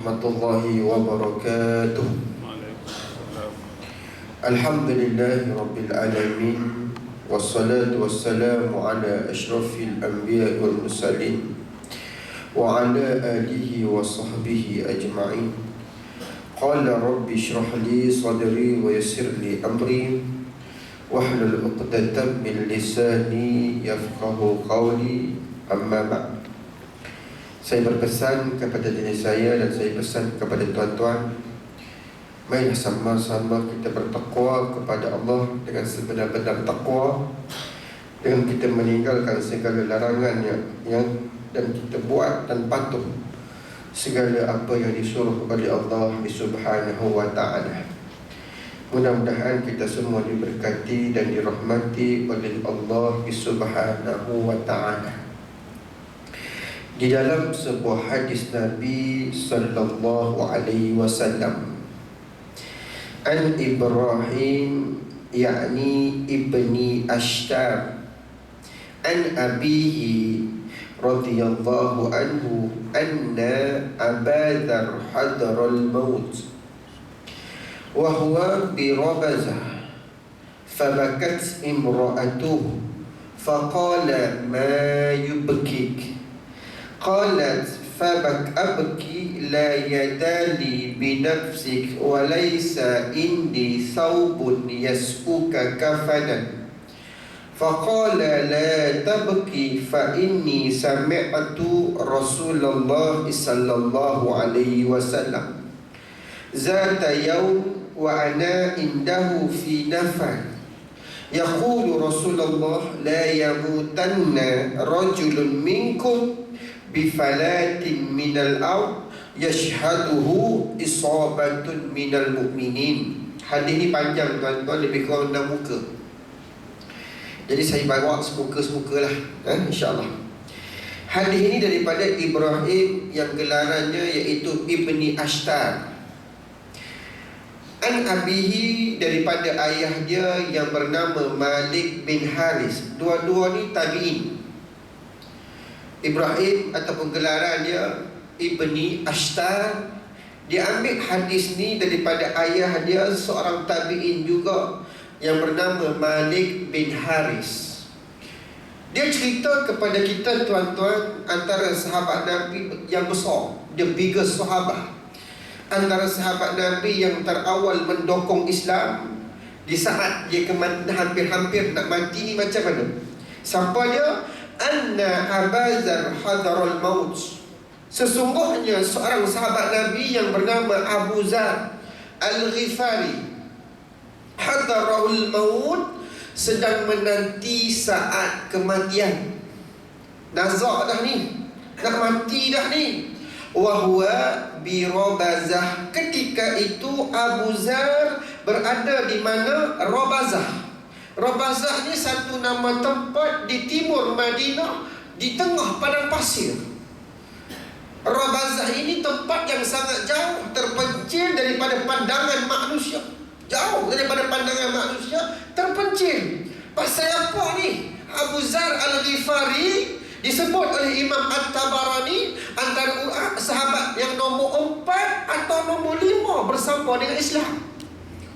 Warahmatullahi wabarakatuh. Alhamdulillahi rabbil alamin. Wassalatu wassalamu ala ashrafil anbiya wal mursalin wa ala alihi wa sahbihi ajma'in. Qala rabbi shrah li sadri wa yassir li amri wahlul 'uqdatam min lisani yafqahu qawli. Amma ba'd. Saya berpesan kepada diri saya dan saya pesan kepada tuan-tuan, marilah sama-sama kita bertakwa kepada Allah dengan sebenar-benar takwa, dengan kita meninggalkan segala larangan yang dan kita buat dan patuh segala apa yang disuruh oleh Allah Subhanahu wa ta'ala. Mudah-mudahan kita semua diberkati dan dirahmati oleh Allah Subhanahu wa ta'ala. Di dalam sebuah hadis Nabi sallallahu alaihi wasallam, an Ibrahim yakni ibni Ashtar an abihi radhiyallahu anhu anna Aba Dzar hadara al-maut wa huwa bi Rabazah fabakat imra'atuhu faqala ma yubkik. Qalat abki la yadali binafsik wa laysa indi thawbun yas'uka kafanan. Faqala la tabki fa inni sami'tu Rasulullah sallallahu alaihi wasallam zata yawm wa ana indahu fi nafar yaqulu Rasulullah la yamutanna rajulun minkum bifalatin minal ard yashhaduhu isabatun minal mu'minin. Hadis ni panjang tuan-tuan, lebih kurang 6 muka. Jadi saya bawa semuka-semuka lah, insyaAllah. Hadis ini daripada Ibrahim yang gelarannya iaitu Ibni Ashtar. An abihi, daripada ayah dia yang bernama Malik bin Haris. Dua-dua ni tabi'in. Ibrahim ataupun gelaran dia Ibni Ashtar. Dia ambil hadis ni daripada ayah dia, seorang tabi'in juga yang bernama Malik bin Haris. Dia cerita kepada kita tuan-tuan, antara sahabat Nabi yang besar, the biggest sahabat, antara sahabat Nabi yang terawal mendokong Islam di saat dia hampir-hampir nak mati ni. Macam mana? Siapa dia? Anna Aba Dzar hadaral maut. Sesungguhnya seorang sahabat Nabi yang bernama Abu Dzar Al-Ghifari hadarul maut, sedang menanti saat kematian. Nazak dah ni, nak mati dah ni. Wa huwa bi Rabazah. Ketika itu Abu Dzar berada di mana? Rabazah. Rabazah ni satu nama tempat di timur Madinah, di tengah padang pasir. Rabazah ini tempat yang sangat jauh, terpencil daripada pandangan manusia. Jauh daripada pandangan manusia, terpencil. Pasal apa ni? Abu Dzar Al-Ghifari disebut oleh Imam At-Tabarani antara sahabat yang nombor 4 atau nombor 5 bersama dengan Islam.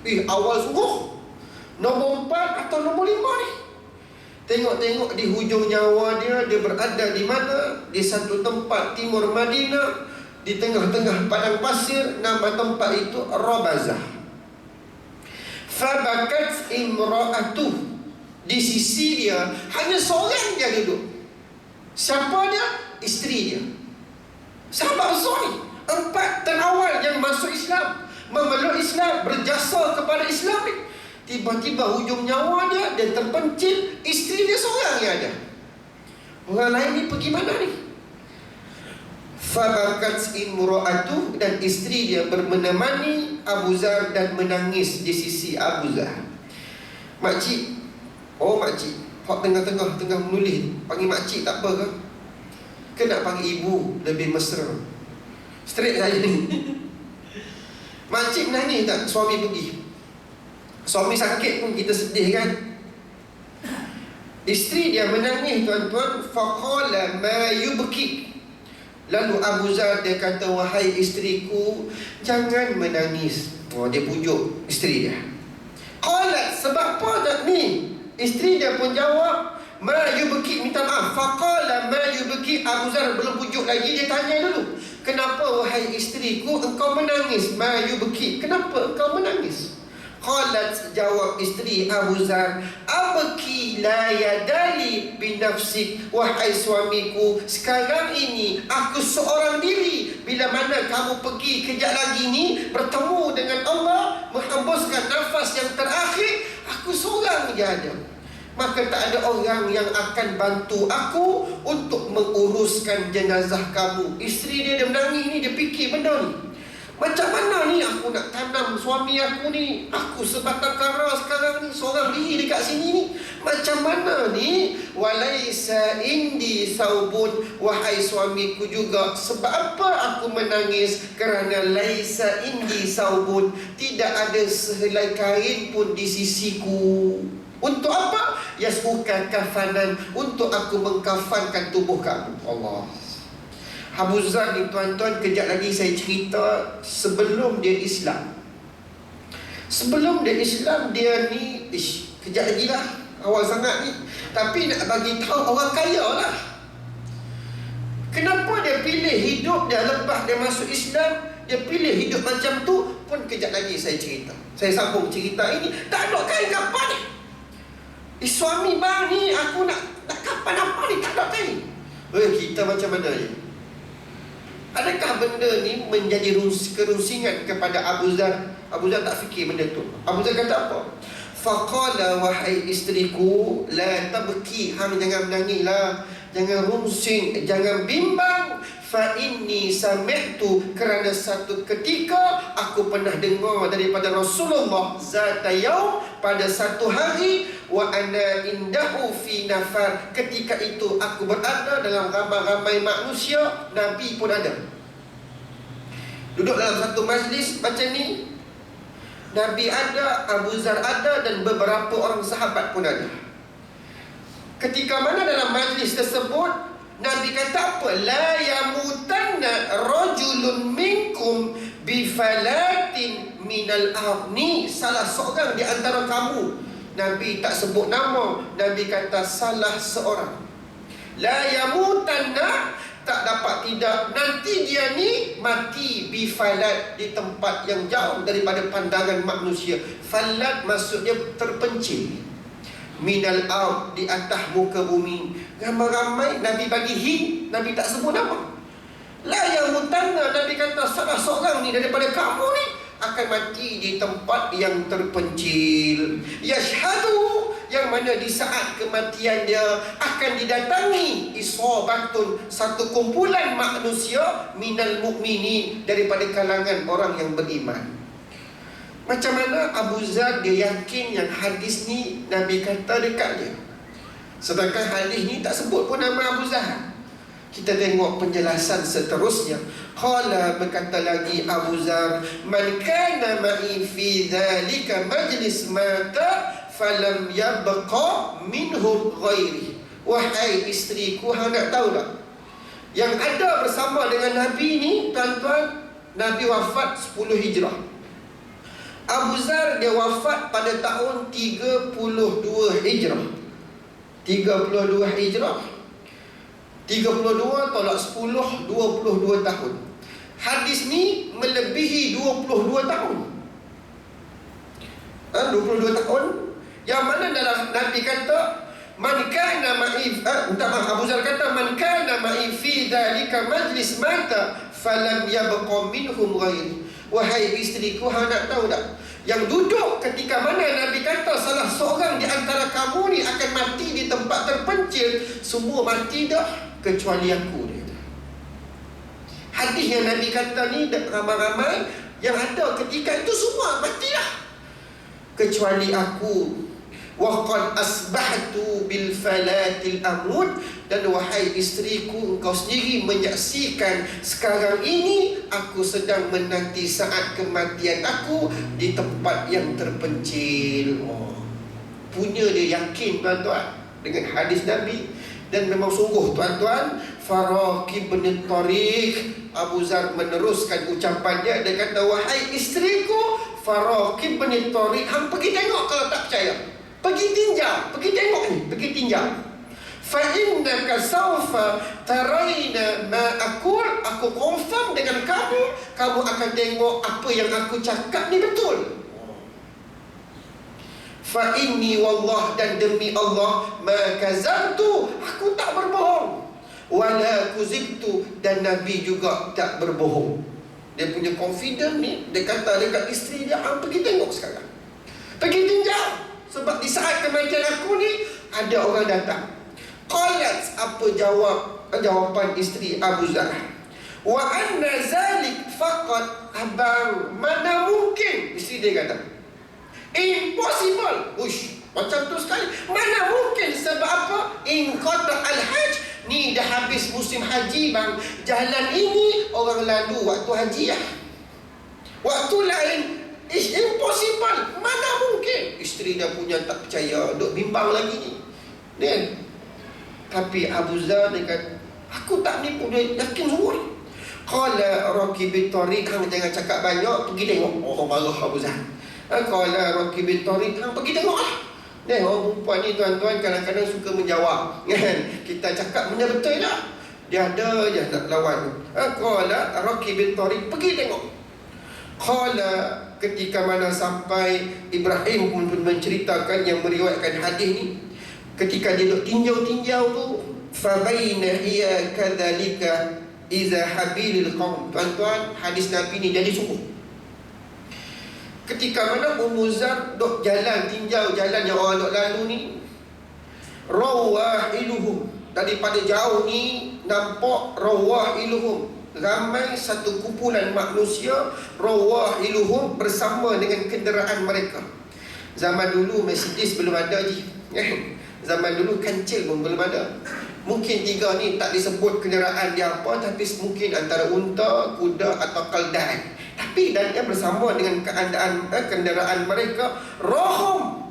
Awal sungguh. Nombor 4 atau nombor 5 ni. Tengok-tengok di hujung nyawa dia, dia berada di mana? Di satu tempat timur Madinah, di tengah-tengah padang pasir. Nama tempat itu Rabazah. Fabakat imra'atuh. Di sisi dia hanya seorang dia duduk. Siapa dia? Isteri dia. Sahabat besar ni, 4 terawal yang masuk Islam, memeluk Islam, berjasa kepada Islam ni. Tiba-tiba hujung nyawa dia, dia terpencil. Isteri dia seorang yang ada. Orang lain ni pergi mana ni? Fabakat imra'atuh, dan isteri dia menemani Abu Dzar dan menangis di sisi Abu Dzar. Makcik, makcik, hak tengah menulis, panggil makcik tak apa ke? Kena panggil ibu, lebih mesra. Straight saja ni. Makcik menangis tak? Suami pergi. Suami sakit pun kita sedih kan? Isteri dia menangis tuan-tuan. Faqala ma yubki. Lalu Abu Zar dia kata, wahai isteriku, jangan menangis. Dia pujuk isteri dia. Qalat, sebab apa tak ni? Isteri dia pun jawab, ma yubki, minta maaf. Faqala ma yubki. Abu Zar belum pujuk lagi, dia tanya dulu, kenapa wahai isteriku engkau menangis? Ma yubki, kenapa engkau menangis? Qalat, jawab isteri Abu Zar, abki la yadali binafsik. Wahai suamiku, sekarang ini aku seorang diri. Bila mana kamu pergi kejap lagi ni, bertemu dengan Allah, menghembuskan nafas yang terakhir, aku seorang je ada. Maka tak ada orang yang akan bantu aku untuk menguruskan jenazah kamu. Isteri dia menangis ni, dia fikir benda ni, macam mana ni aku nak tanam suami aku ni? Aku sebatang kara sekarang ni, seorang diri dekat sini ni. Macam mana ni? Walaisa indi saubun. Wahai suamiku juga, sebab apa aku menangis? Kerana laisa indi saubun, tidak ada sehelai kain pun di sisiku. Untuk apa? Yasbuka kafanan, untuk aku mengkafankan tubuh kamu. Allah. Abu Zar ni tuan-tuan, kejap lagi saya cerita sebelum dia Islam. Sebelum dia Islam, dia ni kejap lagi lah, awal sangat ni. Tapi nak bagi tahu orang kaya lah. Kenapa dia pilih hidup dia lepas dia masuk Islam? Dia pilih hidup macam tu pun kejap lagi saya cerita. Saya sambung cerita ini. Tak ada kain kapan ni. Suami bang ni, aku nak kapan apa ni, tak ada kain. Kita macam mana ni? Adakah benda ni menjadi kerusingan kepada Abu Zar? Abu Zar tak fikir benda tu. Abu Zar kata apa? Faqala, wahai isteriku, la tabki, hang jangan menangislah, jangan rungsing, jangan bimbang. Fa inni sami'tu, kerana satu ketika aku pernah dengar daripada Rasulullah zata yaum, pada satu hari, wa ana indahu fi nafar, ketika itu aku berada dalam ramai-ramai manusia, Nabi pun ada. Duduk dalam satu majlis macam ni, Nabi ada, Abu Zar ada, dan beberapa orang sahabat pun ada. Ketika mana dalam majlis tersebut, Nabi kata apa? La yamutanna rajulun minkum bifalatin minal arni, salah seorang di antara kamu. Nabi tak sebut nama, Nabi kata salah seorang. La yamutanna, tak dapat tidak, nanti dia ni mati bifalat, di tempat yang jauh daripada pandangan manusia. Falat maksudnya terpencil. Minal ard, di atas muka bumi. Ramai-ramai, Nabi bagi hint, Nabi tak sebut nama. La yamutanna, Nabi kata salah seorang ni daripada kamu ni akan mati di tempat yang terpencil. Yashhadu, yang mana di saat kematian dia akan didatangi isabatun, satu kumpulan manusia, minal mukminin, daripada kalangan orang yang beriman. Macam mana Abu Zar dia yakin yang hadis ni Nabi kata dekat dia, sedangkan hadis ni tak sebut pun nama Abu Zar. Kita tengok penjelasan seterusnya. Qala, berkata lagi Abu Zar, man kana ma'i fi dhalika majlis mata falam yabqa minhum ghairi. Wahai isteriku, hang nak tahu tak? Yang ada bersama dengan Nabi ni, tuan-tuan, Nabi wafat 10 Hijrah. Abu Zar dia wafat pada tahun 32 Hijrah. 32 Hijrah, 32 tolak 10, 22 tahun. Hadis ni melebihi 22 tahun. 22 tahun. Yang mana dalam Nabi kata, man kana ma'i, Abu Zar kata, man kana ma'i fi dhalika majlis mata falam yabqa minhum ghairi. Wahai isteriku, hang nak tahu tak? Yang duduk ketika mana Nabi kata salah seorang di antara kamu ni akan mati di tempat terpencil, semua mati dah kecuali aku, dia kata. Hadis yang Nabi kata ni ramai-ramai yang ada ketika itu semua mati dah kecuali aku. Wa qad asbahtu bil falatil amud, dan wahai isteriku, engkau sendiri menyaksikan sekarang ini aku sedang menanti saat kematian aku di tempat yang terpencil. Punya dia yakin tuan-tuan dengan hadis Nabi. Dan memang sungguh tuan-tuan, Faraqib bin Tariq. Abu Zar meneruskan ucapan dia. Dia kata, wahai isteriku Faraqib bin Tariq, hang pergi tengok kalau tak percaya. Pergi tinjau, pergi tengok ni, pergi tinjau. Fa innaka sawfa taraina ma aqul, aku confirm dengan kamu, kamu akan tengok apa yang aku cakap ni betul. Fa inni wallah, dan demi Allah, ma kazabtu, aku tak berbohong. Wala kuzibtu, dan Nabi juga tak berbohong. Dia punya confident ni, dia kata dekat isteri dia, hang pergi tengok sekarang, pergi tinjau. Sebab di saat kematian aku ni, ada orang datang. Qalat, apa jawapan isteri Abu Zar? Wa anna zalik faqat, abang, mana mungkin, isteri dia kata. Impossible. Ush, macam tu sekali. Mana mungkin, sebab apa? In qata al-hajj, ni dah habis musim haji bang. Jalan ini orang lalu waktu haji ya. Waktu lain, it's impossible. Mana mungkin. Isteri dah punya tak percaya, duk bimbang lagi ni. Ni. Tapi Abu Zar dia kata, aku tak nipu, dia yakin semua ni. Qala Raqib bin Tariq, hang jangan cakap banyak, pergi tengok. Oh, marah Abu Zar. Qala Raqib bin Tariq, hang pergi tengok lah. Ni orang perempuan ni tuan-tuan kadang-kadang suka menjawab, kan? Kita cakap benda betul tak? Dia ada je nak lawan. Qala Raqib bin Tariq, pergi tengok. Qala, ketika mana sampai, Ibrahim pun menceritakan, yang meriwayatkan hadis ni, ketika dia duk tinjau-tinjau tu, fa baina hiya kadzalika iza habilil qaum. Tuan-tuan, hadis Nabi ni jadi sungguh. Ketika mana Ummu Zar duk jalan tinjau jalan yang orang duk lalu ni, rawahiluhum, daripada jauh ni nampak rawahiluhum, ramai satu kumpulan manusia, rawahiluhum, bersama dengan kenderaan mereka. Zaman dulu Mercedes belum ada je. Zaman dulu kancil pun belum ada. Mungkin tiga ni tak disebut kenderaan dia apa, tapi mungkin antara unta, kuda atau keldai. Tapi dan dia bersama dengan keadaan kenderaan mereka, rohum.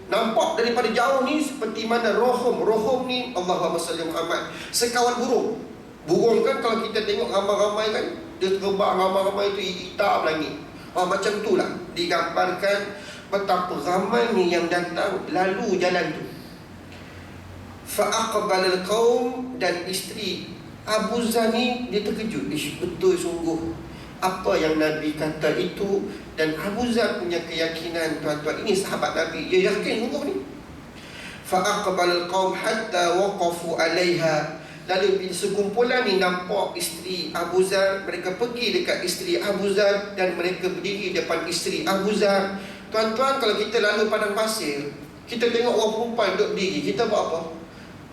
Nampak daripada jauh ni seperti mana rohum. Rohum ni, Allahumma salli Muhammad, sekawan burung. Burung kan kalau kita tengok ramai-ramai kan, dia terbang ramai-ramai tu hitam langit. Macam tu lah digambarkan betapa ramai ni yang datang lalu jalan tu. Fa'aqbalal qaum, dan isteri Abu Zar ni dia terkejut. Betul sungguh apa yang Nabi kata itu. Dan Abu Zar punya keyakinan, tuan-tuan, ini sahabat Nabi, dia yakin sungguh ni. Fa'aqbalal qaum hatta waqafu 'alaiha. Lalu sekumpulan ni nampak isteri Abu Zar, mereka pergi dekat isteri Abu Zar dan mereka berdiri depan isteri Abu Zar. Tuan-tuan, kalau kita lalu padang pasir, kita tengok orang perempuan duduk berdiri, kita buat apa?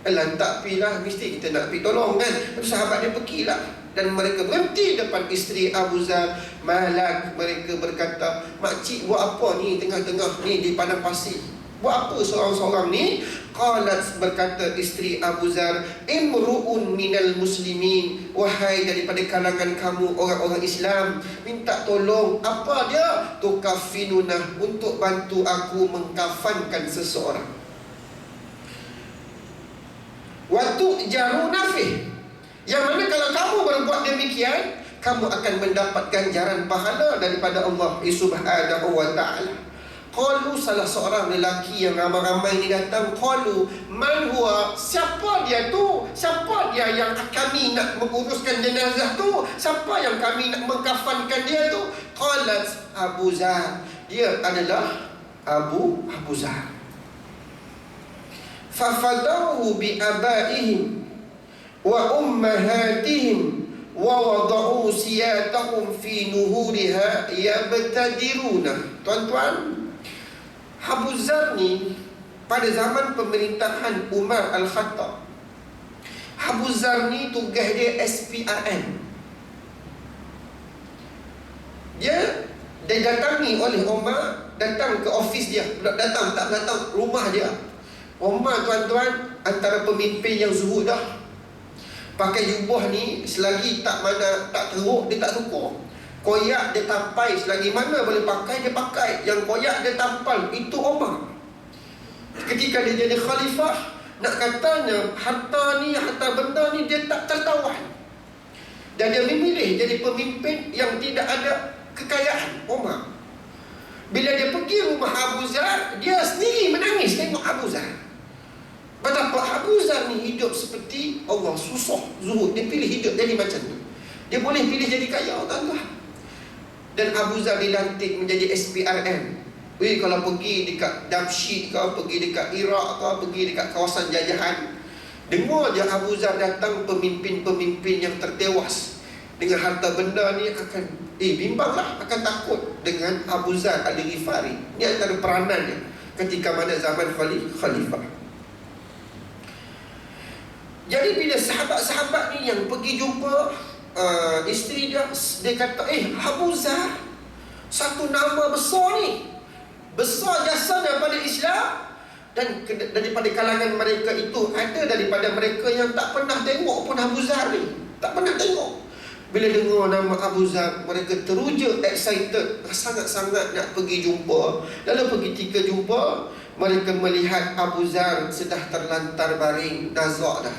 Alah, tak pilah, mesti kita nak pergi tolong kan. Tapi sahabat dia pergilah, dan mereka berhenti depan isteri Abu Zar. Malak, mereka berkata, makcik buat apa ni tengah-tengah ni di padang pasir? Buat apa seorang-seorang ni? Qalat, berkata isteri Abu Zar, imru'un minal muslimin, wahai daripada kalangan kamu orang-orang Islam, minta tolong. Apa dia? Tukafinunah, untuk bantu aku mengkafankan seseorang. Waktu jaru nafih, yang mana kalau kamu berbuat demikian, kamu akan mendapat ganjaran pahala daripada Allah Subhanahu wa ta'ala. Qalu, salah seorang lelaki yang ramai-ramai ni datang, qalu, man huwa, siapa dia tu? Siapa dia yang kami nak menguruskan jenazah tu? Siapa yang kami nak mengkafankan dia tu? Qalat Abu Zar, dia adalah Abu Zar. Fafadahu bi abaihim wa ummahatihim wa wada'u siyatahum fi nuhuriha yabtadiruna. Tuan-tuan, Abu Zar ni pada zaman pemerintahan Umar Al-Khattab, Abu Zar ni tugas dia SPRM. Dia didatangi oleh Umar, datang ke office dia, datang rumah dia. Umar, tuan-tuan, antara pemimpin yang zuhud dah. Pakai jubah ni, selagi tak teruk, dia tak suka. Koyak dia tampai, selagi mana boleh pakai, dia pakai. Yang koyak dia tampal, itu Umar. Ketika dia jadi khalifah, Nak katanya harta benda ni dia tak tertawan. Dan dia memilih jadi pemimpin yang tidak ada kekayaan, Umar. Bila dia pergi rumah Abu Zar, dia sendiri menangis tengok Abu Zar. Betapa Abu Zar ni hidup seperti Allah, susah, zuhud. Dia pilih hidup jadi macam tu. Dia boleh pilih jadi kaya, tuan-tuan. Dan Abu Zar dilantik menjadi SPRM. Kalau pergi dekat Damsyik ke, pergi dekat Iraq ke, pergi dekat kawasan jajahan, dengar je Abu Zar datang, pemimpin-pemimpin yang tertewas dengan harta benda ni akan bimbanglah, akan takut dengan Abu Zar Al-Ghifari. Ini antara peranannya ketika mana zaman khalifah. Jadi bila sahabat-sahabat ni yang pergi jumpa isteri dia, dia kata, Abu Zar, satu nama besar ni, besar jasa daripada Islam. Dan daripada kalangan mereka itu, ada daripada mereka yang tak pernah tengok pun Abu Zar ni, tak pernah tengok. Bila dengar nama Abu Zar, mereka teruja, excited, sangat-sangat nak pergi jumpa. Lalu ketika jumpa, mereka melihat Abu Zar sudah terlantar baring, nazak dah,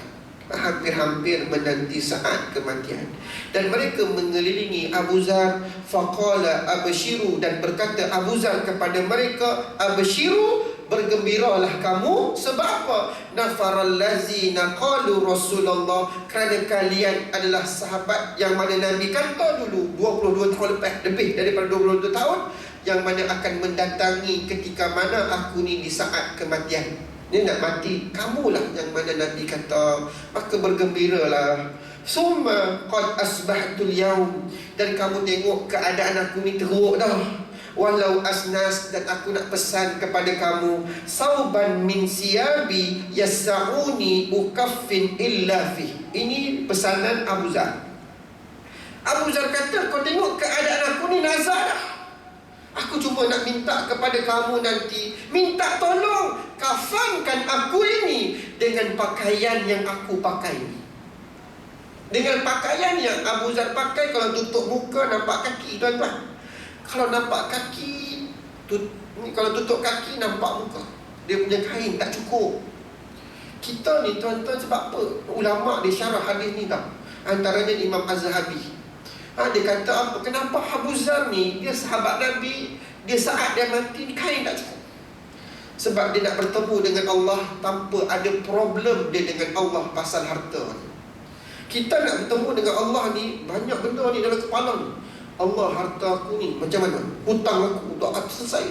hampir-hampir menanti saat kematian. Dan mereka mengelilingi Abu Zar. Faqala abshiru, dan berkata Abu Zar kepada mereka, abshiru, bergembiralah kamu. Sebab apa? Nafaral lazina qalu Rasulullah, kerana kalian adalah sahabat yang mana Nabi kata dulu 22 tahun lepas, lebih daripada 22 tahun, yang mana akan mendatangi ketika mana aku ni di saat kematian. Dia nak mati, kamulah yang mana Nabi kata, maka bergembiralah. Summa qad asbahtul yaum, dan kamu tengok keadaan aku ni teruk dah. Walau asnas, dan aku nak pesan kepada kamu, sauban min siyabi yas'uni ukaffin illa fi. Ini pesanan Abu Zar. Abu Zar kata, kau tengok keadaan aku ni nazar dah. Aku cuma nak minta kepada kamu nanti, minta tolong kafankan aku ini dengan pakaian yang aku pakai ni. Dengan pakaian yang Abu Zar pakai, kalau tutup muka nampak kaki, tuan-tuan. Kalau nampak kaki, kalau tutup kaki nampak muka. Dia punya kain tak cukup. Kita ni, tuan-tuan, sebab apa? Ulama' dia syarah hadis ni tau. Antaranya Imam Az-Zahabi. Dia kata apa? Kenapa Abu Zar ni, dia sahabat Nabi, dia saat dia mati, kain tak cukup. Sebab dia nak bertemu dengan Allah tanpa ada problem dia dengan Allah pasal harta. Kita nak bertemu dengan Allah ni, banyak benda ni dalam kepala ni. Allah, harta aku ni macam mana? Hutang aku tak selesai.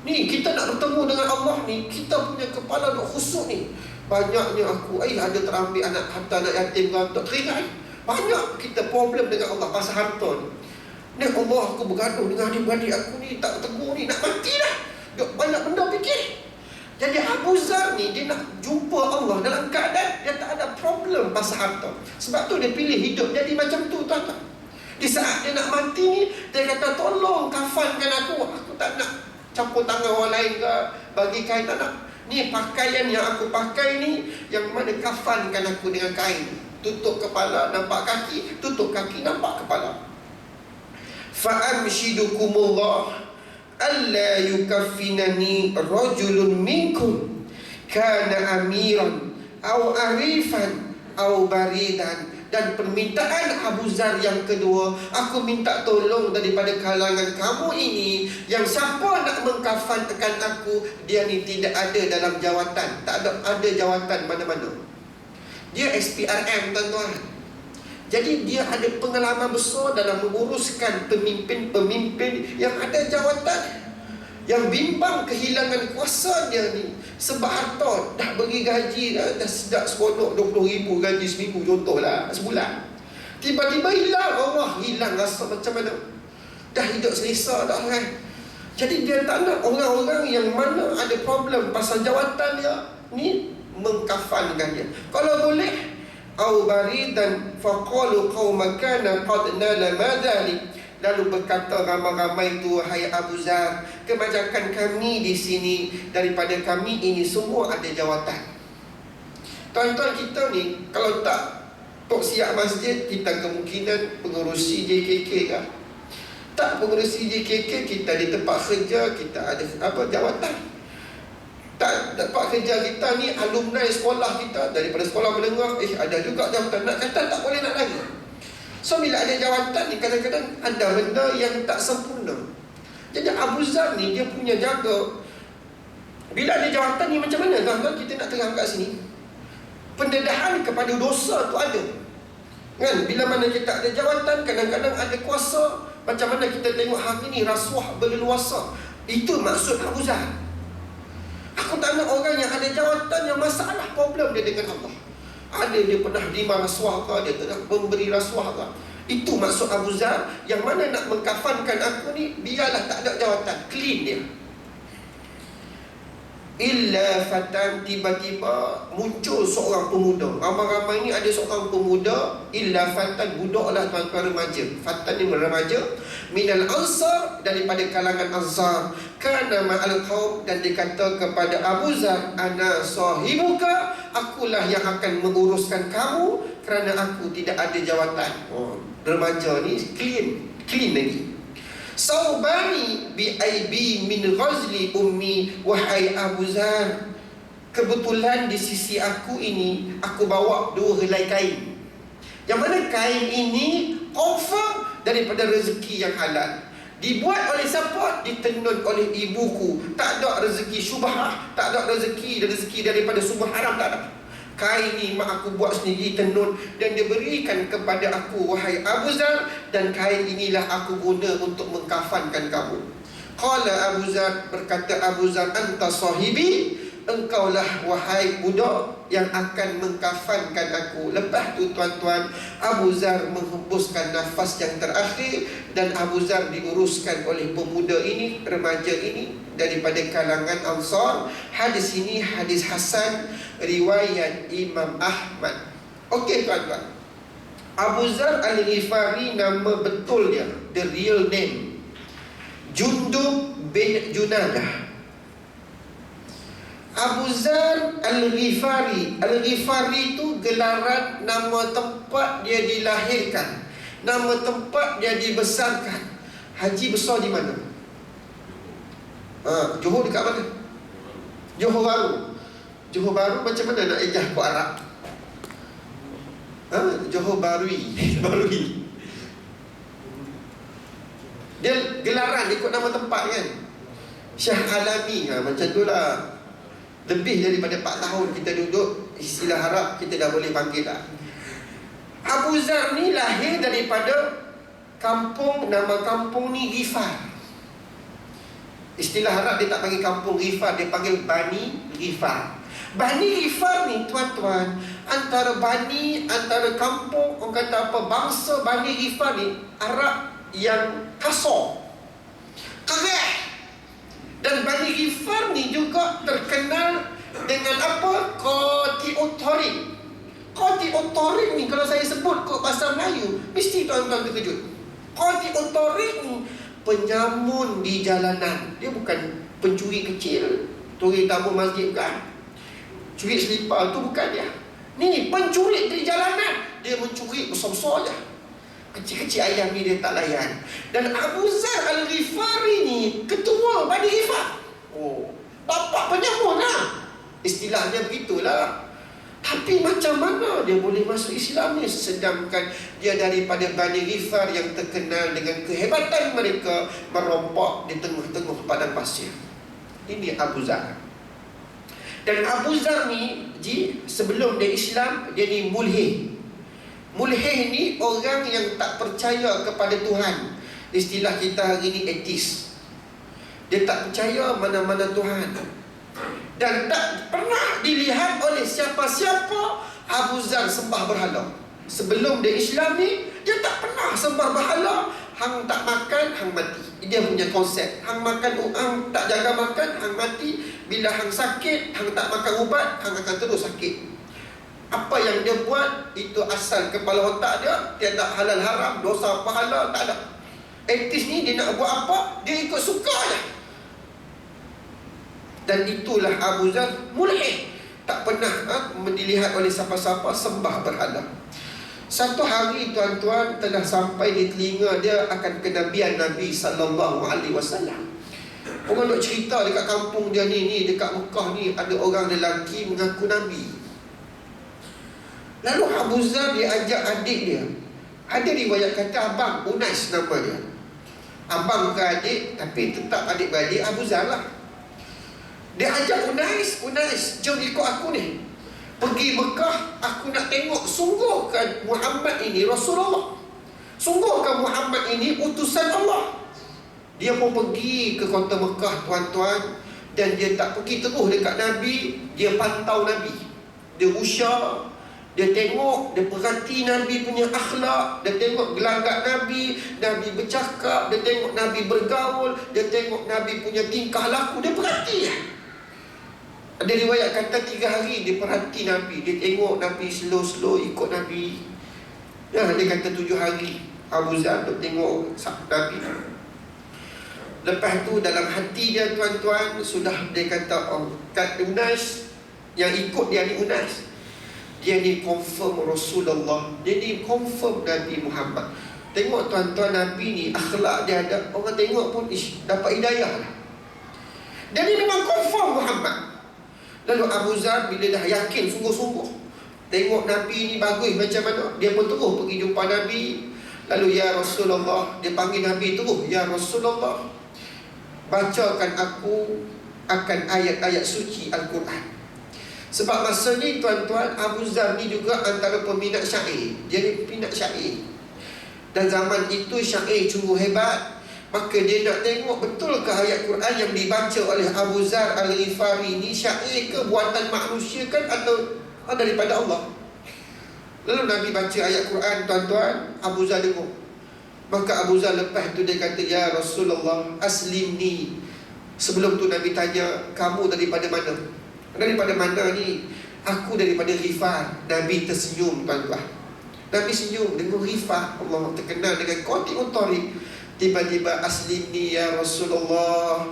Ni kita nak bertemu dengan Allah ni, kita punya kepala nak khusuk ni. Banyaknya aku, ada terambil anak harta anak yatim ke, tak teringat. Banyak kita problem dengan Allah pasal harta ni. Ni Allah, aku bergaduh dengan adik-beradik aku ni, tak tegur ni, nak mati dah. Banyak benda fikir. Jadi Abu Zar ni, dia nak jumpa Allah dalam keadaan dia tak ada problem pasal harta. Sebab tu dia pilih hidup jadi macam tu, tuan-tuan. Di saat dia nak mati ni, dia kata, tolong kafankan aku. Aku tak nak campur tangan orang lain ke, bagi kain, tak nak. Ni pakaian yang aku pakai ni, yang mana kafankan aku dengan kain. Tutup kepala, nampak kaki. Tutup kaki, nampak kepala. Fa'amshidukumullah alla yukaffinani rajulun minkum kana amiran aw arifan aw baridan. Dan permintaan Abu Zar yang kedua, aku minta tolong daripada kalangan kamu ini, yang siapa nak mengkafankan aku, dia ni tidak ada dalam jawatan, tak ada jawatan mana-mana. Dia SPRM, tuan-tuan. Jadi dia ada pengalaman besar dalam menguruskan pemimpin-pemimpin yang ada jawatan, yang bimbang kehilangan kuasa dia ni. Sebab harta dah bagi gaji, dah sedap seronok 20,000 gaji seminggu contohlah, sebulan. Tiba-tiba hilang, Allah, hilang rasa macam mana. Dah hidup selesa dah kan. Jadi dia tak nak orang-orang yang mana ada problem pasal jawatan dia ni mengkafankan dia. Kalau boleh, au baridan faqalu qaumakana qad nala madalik. Lalu berkata ramai-ramai itu, hai Abu Zar, kebanyakan kami di sini, daripada kami ini semua ada jawatan. Tuan-tuan, kita ni kalau tak tok siap masjid, kita kemungkinan pengurusi JKK kan. Tak pengurusi JKK, kita di tempat kerja, kita ada jawatan. Tak dapat kerja kita ni, alumni sekolah kita daripada sekolah menengah, ada juga jawatan, nak kata tak boleh nak lagi. So bila ada jawatan ni, kadang-kadang ada benda yang tak sempurna. Jadi Abu Zar ni dia punya jaga. Bila ada jawatan ni macam mana tuan-tuan, kita nak terang kat sini, pendedahan kepada dosa tu ada kan. Bila mana kita ada jawatan, kadang-kadang ada kuasa. Macam mana kita tengok hari ni rasuah berleluasa. Itu maksud Abu Zar. Aku tak nak orang yang ada jawatan yang masalah problem dia dengan Allah. Ada dia pernah terima rasuah ke, dia pernah memberi rasuah ke. Itu maksud Abu Zar. Yang mana nak mengkafankan aku ni, biarlah tak ada jawatan, clean dia. Illa fatan, tiba-tiba muncul seorang pemuda. Ramai-ramai ni ada seorang pemuda. Illa fatan, budaklah tuan-tuan remaja. Fatan ni remaja. Minal ansar, daripada kalangan ansar. Kana ma'al qaum, dan dikata kepada Abu Zar, ana sahibuka, akulah yang akan menguruskan kamu, kerana aku tidak ada jawatan. Remaja ni clean lagi. Saubani bi'aibi min ghazli ummi, wahai Abu Zar, kebetulan di sisi aku ini, aku bawa 2 helai kain. Yang mana kain ini confirm daripada rezeki yang halal. Dibuat oleh siapa? Ditenun oleh ibuku. Tak ada rezeki syubhah, tak ada rezeki daripada subah haram, tak ada. Kain ni mak aku buat sendiri, tenun, dan dia berikan kepada aku, wahai Abu Zar, dan kain inilah aku guna untuk mengkafankan kamu. Qala Abu Zar, berkata Abu Zar, anta sahibi, engkaulah wahai budak yang akan mengkafankan aku. Lepas tu tuan-tuan, Abu Zar menghembuskan nafas yang terakhir, dan Abu Zar diuruskan oleh pemuda ini, remaja ini, daripada kalangan Ansar. Hadis ini hadis hasan, riwayat Imam Ahmad. Okey tuan-tuan, Abu Zar Al-Ghifari, nama betul dia, the real name, Jundub bin Junadah. Abu Zar Al-Ghifari. Al-Ghifari itu gelaran nama tempat dia dilahirkan, nama tempat dia dibesarkan. Haji besar di mana? Johor dekat mana? Johor Bahru. Johor Bahru macam mana nak ejah ke Arab? Johor Barui. Barui. Dia gelaran ikut nama tempat kan. Syah Alami, macam tu lah. Lebih daripada 4 tahun kita duduk, istilah Arab kita dah boleh panggil lah. Abu Zar ni lahir daripada kampung, nama kampung ni Ghifar. Istilah Arab dia tak panggil kampung Ghifar, dia panggil Bani Ghifar. Bani Ghifar ni tuan-tuan, antara Bani, antara kampung, orang kata apa, bangsa Bani Ghifar ni Arab yang kasar, kerah. Dan Bani Ghifar ni juga terkenal dengan apa? Qati'ut Tariq. Qati'ut Tariq ni kalau saya sebut kot bahasa Melayu, mesti tuan-tuan terkejut. Qati'ut Tariq ni penyamun di jalanan. Dia bukan pencuri kecil, curi tabung masjid bukan, curi selipar tu bukan dia. Ni pencuri di jalanan, dia mencuri besar-besar je. Kecil-kecil ayam ni dia tak layan. Dan Abu Zar Al-Ghifari ni ketua Bani Ghifar. Bapak penyamun lah, istilahnya begitulah. Tapi macam mana dia boleh masuk Islam ni, sedangkan dia daripada Bani Ghifar yang terkenal dengan kehebatan mereka merompak di tengah-tengah padang pasir. Ini Abu Zar. Dan Abu Zar ni sebelum dia Islam, dia ni mulhid. Mulhid ni orang yang tak percaya kepada Tuhan. Istilah kita hari ni ateis. Dia tak percaya mana-mana Tuhan, dan tak pernah dilihat oleh siapa-siapa Abu Zar sembah berhala. Sebelum dia Islam ni, dia tak pernah sembah berhala. Hang tak makan, hang mati. Dia punya konsep. Hang makan, hang tak jaga makan, hang mati. Bila hang sakit, hang tak makan ubat, hang akan terus sakit. Apa yang dia buat, itu asal kepala otak dia. Dia tak halal haram, dosa pahala, tak ada. Etis ni dia nak buat apa, dia ikut suka je. Dan itulah Abu Zar mulhid, tak pernah dilihat oleh siapa-siapa sembah berhala. Satu hari tuan-tuan, telah sampai di telinga dia akan kenabian Nabi SAW. Orang duk cerita dekat kampung dia ni dekat Mekah ni, ada orang lelaki mengaku Nabi. Lalu Abu Zar dia ajak adik dia. Ada riwayat kata abang, Unais nama dia. Abang ke adik, tapi tetap adik-beradik Abu Zar lah. Dia ajak Unais, jom ikut aku ni. Pergi Mekah, aku nak tengok sungguhkah Muhammad ini Rasulullah. Sungguhkah Muhammad ini utusan Allah. Dia pun pergi ke kota Mekah, tuan-tuan. Dan dia tak pergi terus dekat Nabi, dia pantau Nabi. Dia usah, dia tengok, dia perhati Nabi punya akhlak, dia tengok gelagat Nabi, Nabi bercakap, dia tengok Nabi bergaul, dia tengok Nabi punya tingkah laku, dia perhati. Ada riwayat kata 3 hari dia perhati Nabi, dia tengok Nabi slow-slow ikut Nabi. Dia kata 7 hari Abu Zar duk tengok Nabi. Lepas tu dalam hati dia, tuan-tuan, sudah dia kata, oh, kat Unais yang ikut dia ni Unais, dia ni confirm Rasulullah, dia ni confirm Nabi Muhammad. Tengok tuan-tuan, Nabi ni akhlak dia ada, orang tengok pun dapat hidayah lah. Dia ni memang confirm Muhammad. Lalu Abu Zar bila dah yakin sungguh-sungguh, tengok Nabi ni bagus macam mana, dia pun terus pergi jumpa Nabi. Lalu, ya Rasulullah, dia panggil Nabi terus, ya Rasulullah, bacakan aku akan ayat-ayat suci Al-Quran. Sebab masa ni, tuan-tuan, Abu Zar ni juga antara peminat syair. Dia ni peminat syair. Dan zaman itu syair sungguh hebat. Maka dia nak tengok betulkah ayat Quran yang dibaca oleh Abu Zar Al-Ghifari ni syair ke, buatan manusia kan, atau daripada Allah. Lalu Nabi baca ayat Quran, tuan-tuan, Abu Zar dengar. Maka Abu Zar lepas tu dia kata, ya Rasulullah, aslim ni. Sebelum tu Nabi tanya, kamu daripada mana? Daripada mana ni? Aku daripada Ghifar. Nabi tersenyum, tuan-tuan. Nabi senyum dengan Ghifar. Allah terkenal dengan Qati'ut Thariq. Tiba-tiba, aslim ni ya Rasulullah,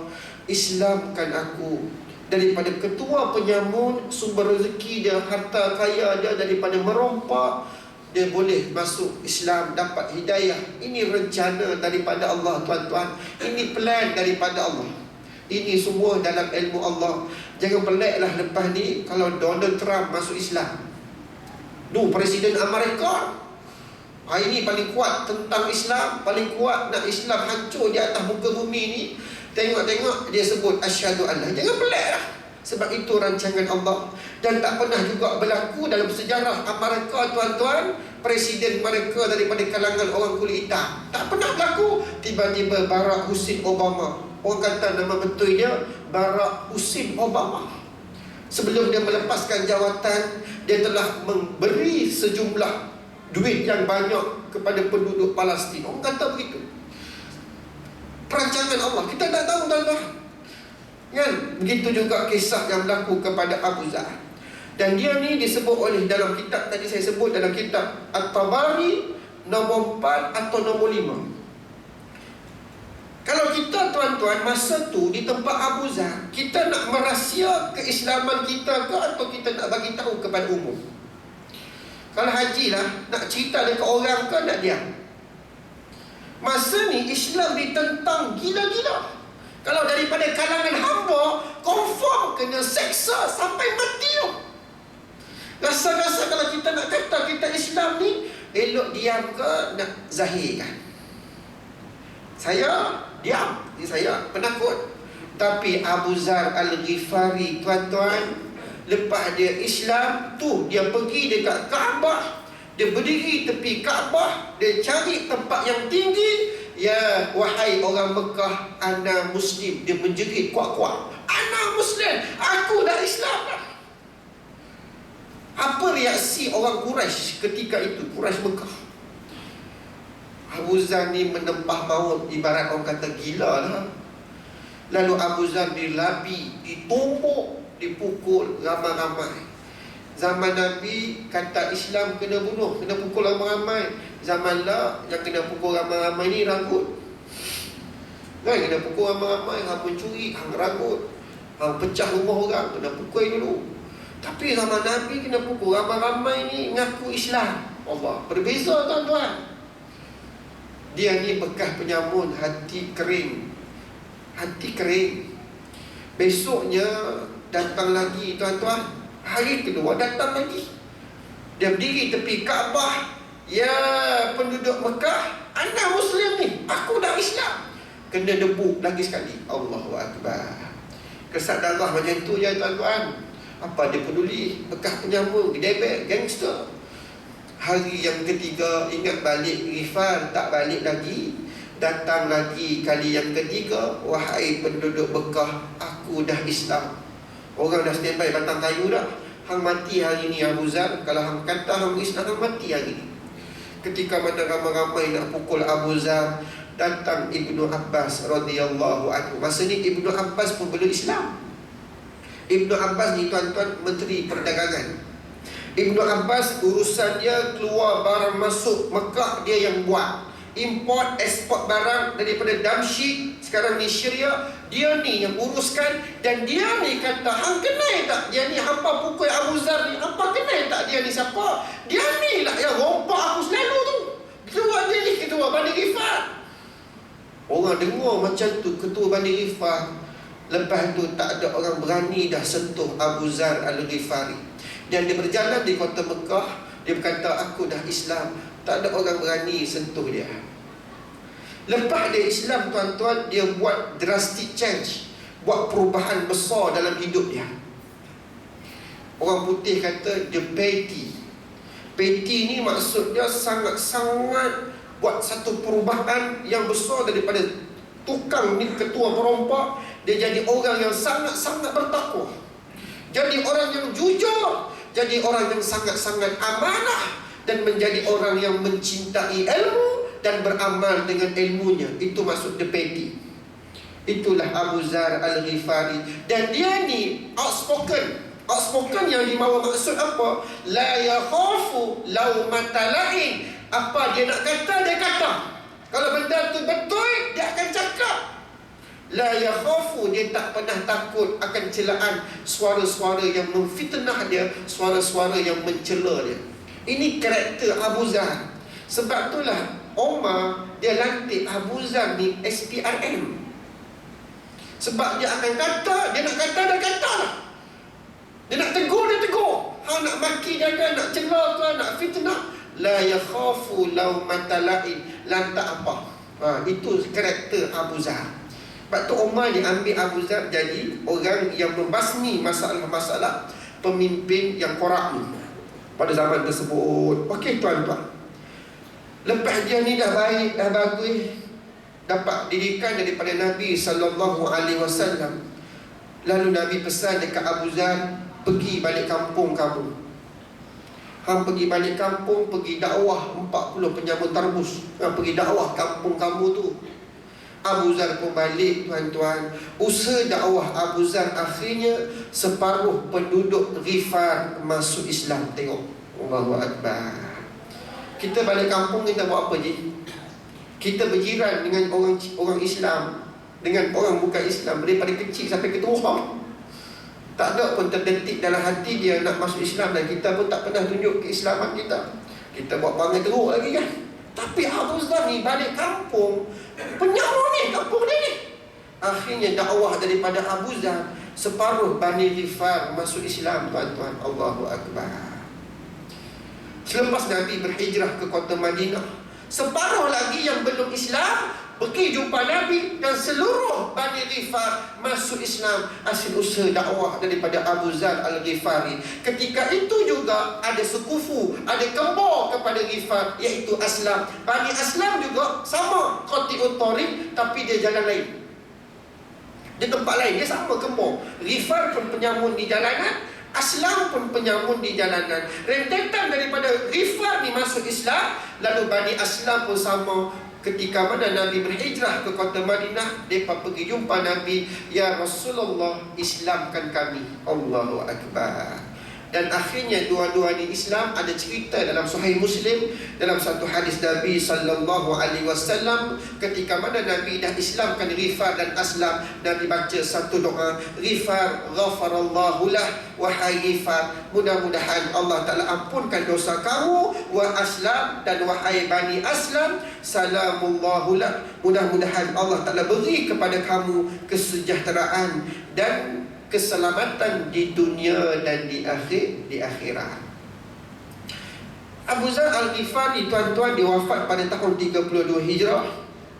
Islamkan aku. Daripada ketua penyamun, sumber rezeki dia, harta kaya dia, daripada merompak, dia boleh masuk Islam, dapat hidayah. Ini rencana daripada Allah, tuan-tuan. Ini plan daripada Allah. Ini semua dalam ilmu Allah. Jangan peliklah lepas ni kalau Donald Trump masuk Islam. Presiden Amerika hari ini paling kuat tentang Islam, paling kuat nak Islam hancur di atas muka bumi ni. Tengok-tengok dia sebut asyhadu an la. Jangan peliklah. Sebab itu rancangan Allah. Dan tak pernah juga berlaku dalam sejarah Amerika, tuan-tuan, presiden mereka daripada kalangan orang kulit hitam. Tak pernah berlaku. Tiba-tiba Barack Hussein Obama, orang kata nama betul dia Barack Hussein Obama, sebelum dia melepaskan jawatan, dia telah memberi sejumlah duit yang banyak kepada penduduk Palestin. Orang kata begitu. Perancangan Allah, kita tak tahu, tuan-tuan. Kan? Begitu juga kisah yang berlaku kepada Abu Zar. Dan dia ni disebut oleh dalam kitab, tadi saya sebut dalam kitab At-Tabari, nombor 4 atau nombor 5. Kalau kita, tuan-tuan, masa tu di tempat Abu Zar, kita nak merahsia keislaman kita ke, atau kita nak bagi tahu kepada umum? Kalau haji lah, nak cerita dekat orang ke, nak diam? Masa ni Islam ditentang gila-gila. Kalau daripada kalangan hamba, confirm kena seksa sampai mati. Rasa-rasa kalau kita nak kata kita Islam ni, elok diam ke nak zahirkan? Saya diam, saya penakut. Tapi Abu Zar Al-Ghifari, tuan-tuan, lepas dia Islam tu, dia pergi dekat Kaabah, dia berdiri tepi Kaabah, dia cari tempat yang tinggi. Ya, wahai orang Mekah, ana Muslim. Dia menjerit kuat-kuat, ana Muslim, aku dah Islam dah. Apa reaksi orang Quraisy ketika itu, Quraisy Mekah? Abu Zar ni menempah maut, ibarat orang kata gila lah. Lalu Abu Zar dilabi, ditumbuk, dipukul ramai-ramai. Zaman Nabi kata Islam kena bunuh, kena pukul ramai-ramai. Zaman lah yang kena pukul ramai-ramai ni ragut. Kan kena pukul ramai-ramai, hang mencuri, hang ragut, hang pecah rumah orang, kena pukul dulu. Tapi zaman Nabi kena pukul ramai-ramai ni ngaku Islam. Allah, berbeza, tuan-tuan. Dia ni bekas penyamun, hati kering. hati kering. Besoknya datang lagi tuan-tuan. Hari kedua datang lagi. Dia berdiri tepi Kaabah. Ya penduduk Mekah, anda Muslim ni, aku dah Islam. Kena debuk lagi sekali. Allahu Akbar. Kesadaran macam tu je tuan-tuan. Apa dia peduli? Mekah penyamun, gedebek, gangster. Hari yang ketiga, ingat balik Ghifar, tak balik lagi. Datang lagi kali yang ketiga. Wahai penduduk Mekah, aku dah Islam. Orang dah standby batang kayu dah. Hang mati hari ni Abu Zar. Kalau hang kata hang Islam, hang mati hari ni. Ketika mana ramai-ramai nak pukul Abu Zar, datang Ibnu Abbas radhiyallahu anhu. Masa ni Ibnu Abbas pun belum Islam. Ibnu Abbas ni tuan-tuan Menteri Perdagangan. Ibnu Abbas urusannya keluar barang masuk Mekah dia yang buat. Import, ekspor barang daripada Damsyik, sekarang ni Syria, dia ni yang uruskan. Dan dia ni kata, hang kenal tak dia ni hampa pukul Abu Zar ni? Hampa kenal tak dia ni siapa? Dia ni lah yang rompak aku selalu tu. Ketua dia ni, ketua Bani Ghifar. Orang dengar macam tu, ketua Bani Ghifar. Lepas tu tak ada orang berani dah sentuh Abu Zar Al-Ghifari. Dan dia berjalan di kota Mekah. Dia berkata, aku dah Islam. Tak ada orang berani sentuh dia. Lepas dia Islam tuan-tuan, dia buat drastic change, buat perubahan besar dalam hidup dia. Orang putih kata dia petty. Petty ni maksud dia sangat-sangat buat satu perubahan yang besar. Daripada tukang ni ketua perompak, dia jadi orang yang sangat-sangat bertakwa, jadi orang yang jujur, jadi orang yang sangat-sangat amanah, dan menjadi orang yang mencintai ilmu dan beramal dengan ilmunya. Itu maksud the petty. Itulah Abu Zar Al-Ghifari. Dan dia ni outspoken. Outspoken yang dimaksud maksud apa? La yakhafu laumata lain. Apa dia nak kata, dia kata. Kalau benda tu betul, dia akan cakap. La yakhafu, dia tak pernah takut akan celaan suara-suara yang memfitnah dia, suara-suara yang mencela dia. Ini karakter Abu Zar. Sebab itulah Omar dia lantik Abu Zar ni SPRM. Sebab dia akan kata, dia nak kata, dia kata lah. Dia nak tegur, dia tegur. Hang nak maki dia kan, nak cela ke, nak fitnah. La yakhafu laumata lain. Lantak apa? Itu karakter Abu Zar. Sebab tu Omar dia ambil Abu Zar jadi orang yang membasmi masalah-masalah pemimpin yang korup ni pada zaman tersebut. Okey tuan-tuan, lepas dia ni dah baik, dah bagus, dapat didikan daripada Nabi SAW. Lalu Nabi pesan dekat Abu Zar, pergi balik kampung kamu. Hang pergi balik kampung, pergi dakwah 40 penyambut tarbus. Hang pergi dakwah kampung kamu tu. Abu Zar pun balik tuan-tuan. Usaha dakwah Abu Zar akhirnya separuh penduduk Ghifar masuk Islam. Tengok, Allahu Akbar. Kita balik kampung kita buat apa je? Kita berjiran dengan orang Islam, dengan orang bukan Islam, daripada kecil sampai ketua. Tak ada pun terdetik dalam hati dia nak masuk Islam. Dan kita pun tak pernah tunjuk keislaman kita. Kita buat perangai teruk lagi kan. Tapi Abu Zar ni balik kampung, penyamun ni kampung dia ni. Akhirnya dakwah daripada Abu Zar, separuh Bani Ghifar masuk Islam tuan-tuan. Allahu Akbar. Selepas Nabi berhijrah ke kota Madinah, separuh lagi yang belum Islam pergi jumpa Nabi. Dan seluruh Bani Ghifar masuk Islam. Hasil usaha dakwah daripada Abu Zar Al-Ghifari. Ketika itu juga ada sekufu, ada kembar kepada Ghifar, iaitu Aslam. Bani Aslam juga sama Qati'ut Tariq, tapi dia jalan lain, di tempat lain. Dia sama kembar. Ghifar pun penyamun di jalanan, Aslam pun penyamun di jalanan. Rentetan daripada Ghifar ni masuk Islam. Lalu Bani Aslam pun sama. Ketika mana Nabi berhijrah ke kota Madinah, mereka pergi jumpa Nabi. Ya Rasulullah, Islamkan kami. Allahu Akbar. Dan akhirnya dua-dua ni Islam. Ada cerita dalam Sahih Muslim, dalam satu hadis Nabi SAW, ketika mana Nabi dah Islamkan Ghifar dan Aslam, Nabi baca satu doa, Ghifar ghafarallahu lah, wahai Ghifar, mudah-mudahan Allah Ta'ala ampunkan dosa kamu, wa Aslam, dan wahai Bani Aslam, salamullahu lah, mudah-mudahan Allah Ta'ala beri kepada kamu kesejahteraan dan keselamatan di dunia dan di akhirat. Abu Zar Al-Ghifari, tuan-tuan, dia wafat pada tahun 32 Hijrah,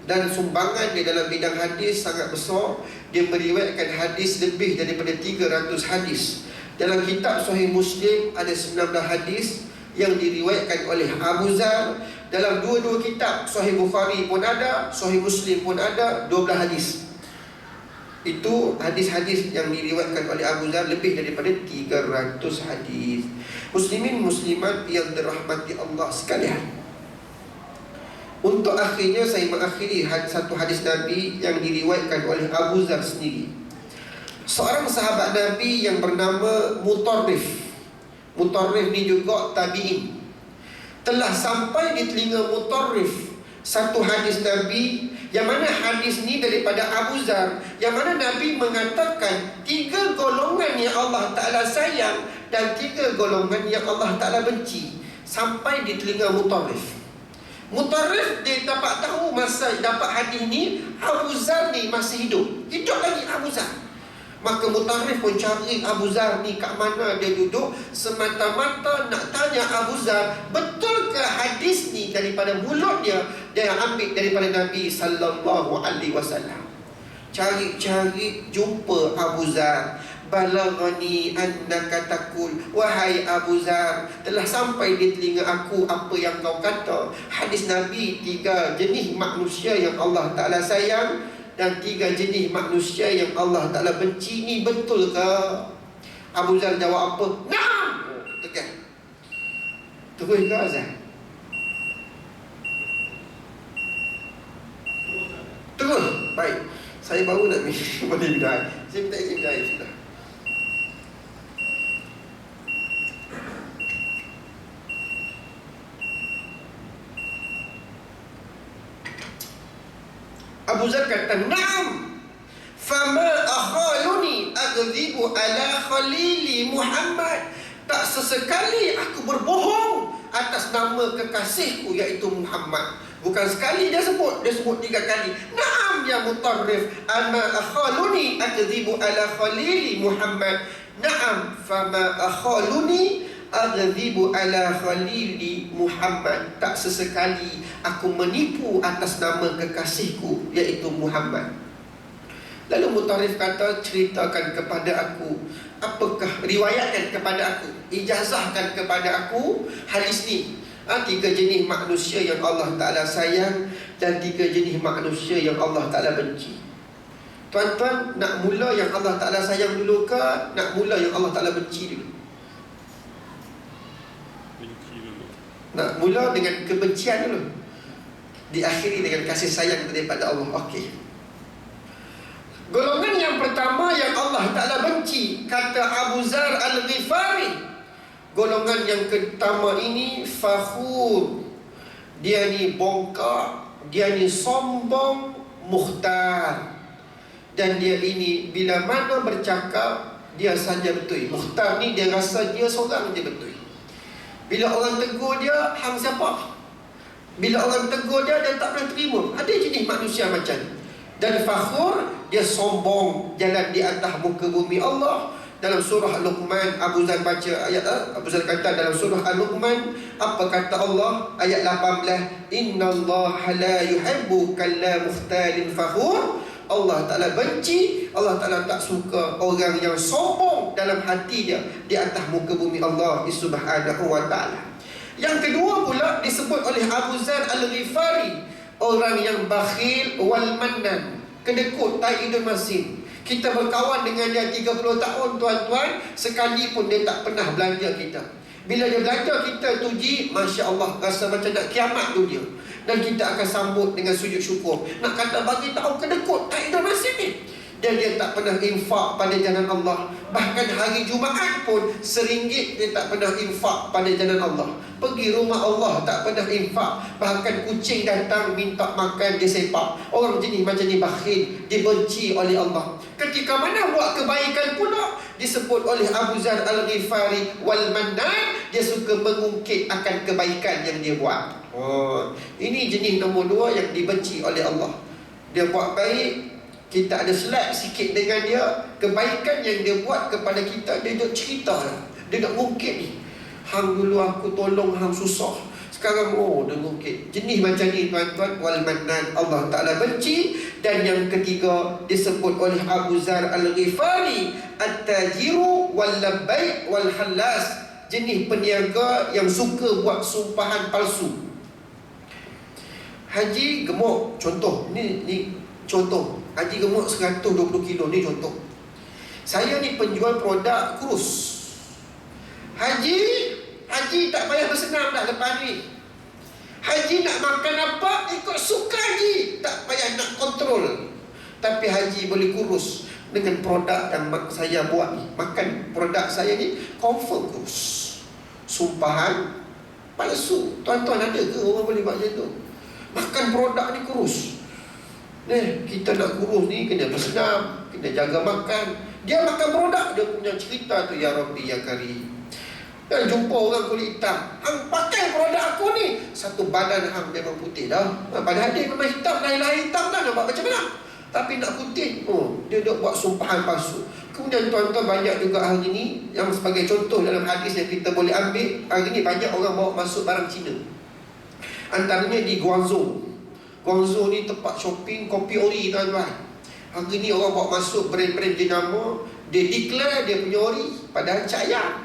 dan sumbangan dia dalam bidang hadis sangat besar. Dia meriwayatkan hadis lebih daripada 300 hadis. Dalam kitab Sahih Muslim ada 19 hadis yang diriwayatkan oleh Abu Zar. Dalam dua-dua kitab, Sahih Bukhari pun ada, Sahih Muslim pun ada, 12 hadis. Itu hadis-hadis yang diriwayatkan oleh Abu Zar, lebih daripada 300 hadis. Muslimin muslimat yang dirahmati Allah sekalian, untuk akhirnya saya mengakhiri satu hadis Nabi yang diriwayatkan oleh Abu Zar sendiri. Seorang sahabat Nabi yang bernama Mutarrif. Mutarrif ni juga tabi'in. Telah sampai di telinga Mutarrif satu hadis Nabi, yang mana hadis ni daripada Abu Zar, yang mana Nabi mengatakan 3 golongan yang Allah Ta'ala sayang dan 3 golongan yang Allah Ta'ala benci. Sampai di telinga Mutarrif. Mutarrif dia dapat tahu masa dapat hadis ni, Abu Zar ni masih hidup lagi Abu Zar. Maka Mutarrif pun cari Abu Zar ni kat mana dia duduk, semata-mata nak tanya Abu Zar, betulkah hadis ni daripada mulut dia yang ambil daripada Nabi SAW. Cari-cari jumpa Abu Zar. Balaghani annaka taqul, wahai Abu Zar, telah sampai di telinga aku apa yang kau kata. Hadis Nabi, 3 jenis manusia yang Allah Ta'ala sayang dan 3 jenis manusia yang Allah Ta'ala benci, ni betul ke? Abu Zar jawab apa? Naam! Tekan. Terus ke Azhar? Terus? Baik. Saya baru nak boleh bidai. Saya minta izin bidai sudah. Abu Zar kata, "Naam, fama akhaluni aghdibu ala khalili Muhammad." Tak sesekali aku berbohong atas nama kekasihku iaitu Muhammad. Bukan sekali dia sebut 3 kali. Naam ya Mutarrif, ana akhaluni aghdibu ala khalili Muhammad. Naam, fama akhaluni aghdibu ala khalili Muhammad. Tak sesekali aku menipu atas nama kekasihku iaitu Muhammad. Lalu Mutarrif kata, ceritakan kepada aku, apakah, riwayatkan kepada aku, ijazahkan kepada aku hadis ni. 3 jenis manusia yang Allah Ta'ala sayang dan 3 jenis manusia yang Allah Ta'ala benci. Tuan-tuan, nak mula yang Allah Ta'ala sayang dulu ke nak mula yang Allah Ta'ala benci dulu? Nak mula dengan kebencian dulu, diakhiri dengan kasih sayang daripada Allah. Okey. Golongan yang pertama yang Allah Ta'ala benci, kata Abu Zar Al-Ghifari, golongan yang pertama ini fakhur. Dia ni bongkak, dia ni sombong, mukhtar. Dan dia ini bila mana bercakap, dia saja betul. Mukhtar ni dia rasa dia seorang je betul. Bila orang tegur dia, hang siapa? Bila orang tegur dia, dia tak boleh terima. Ada jenis manusia macam ni. Dan fakhur, dia sombong, jalan di atas muka bumi Allah. Dalam surah Al-Luqman, Abu Zar baca ayat, Abu Zar kata dalam surah Al-Luqman, apa kata Allah? Ayat 18, innallaha la yuhibbu kalla mukhtalin fakhur. Allah Ta'ala benci, Allah Ta'ala tak suka orang yang sombong dalam hati dia di atas muka bumi Allah Subhanahu wa Ta'ala. Yang kedua pula disebut oleh Abu Zar Al-Ghifari, orang yang bakhil wal mannan, kedekut tak hidung masin. Kita berkawan dengan dia 30 tahun tuan-tuan, sekalipun dia tak pernah belanja kita. Bila dia belanja kita tuji, Masya Allah, rasa macam nak kiamat dunia. Dan kita akan sambut dengan sujud syukur. Nak kata bagi tahu kedekut tak hidung masin ni. dan dia tak pernah infak pada jalan Allah. Bahkan hari Jumaat pun RM1 dia tak pernah infak pada jalan Allah. Pergi rumah Allah tak pernah infak. Bahkan kucing datang minta makan dia sepak. Orang jenis macam ni bakhil, dibenci oleh Allah. Ketika mana buat kebaikan pula disebut oleh Abu Zar Al-Ghifari wal Mannan, dia suka mengungkit akan kebaikan yang dia buat. Ini jenis nombor 2 yang dibenci oleh Allah. Dia buat baik, kita ada selak sikit dengan dia. Kebaikan yang dia buat kepada kita, dia nak cerita lah. Dia nak ngungkit ni. Hang dulu aku tolong hang susah, sekarang dia ngungkit. Jenis macam ni tuan-tuan, wal Mannan, Allah Ta'ala benci. Dan yang ketiga disebut oleh Abu Zar Al-Ghifari, at-tajiru wal labbaik wal halas. Jenis peniaga yang suka buat sumpahan palsu. Haji gemuk, contoh ni contoh. Haji gemuk 120 kilo, ni contoh. Saya ni penjual produk kurus. Haji tak payah bersenam dah lepas ni. Haji nak makan apa, ikut suka Haji, tak payah nak kontrol. Tapi Haji boleh kurus dengan produk yang saya buat ni. Makan produk saya ni confirm kurus. Sumpahan palsu. Tuan-tuan ada ke orang boleh buat macam tu? Makan produk ni kurus. Kita nak kurus ni kena bersenam, kena jaga makan. Dia makan produk, dia punya cerita tu, ya Rabbi ya Karim. Dan jumpa orang kulit hitam, hang pakai produk aku ni, satu badan hang memang putih dah. Padahal dia memang hitam, lain-lain hitam dah, nampak macam mana. Tapi nak putih, dia duk buat sumpahan palsu. Kemudian tuan-tuan, banyak juga hari ni, yang sebagai contoh dalam hadis yang kita boleh ambil, hari ni banyak orang bawa masuk barang Cina. Antaranya di Guangzhou. Guangzhou ni tempat shopping kopi ori tuan-tuan. Hari ni orang bawa masuk brand-brand jenama, dia declare dia punya ori, padahal cak ayam.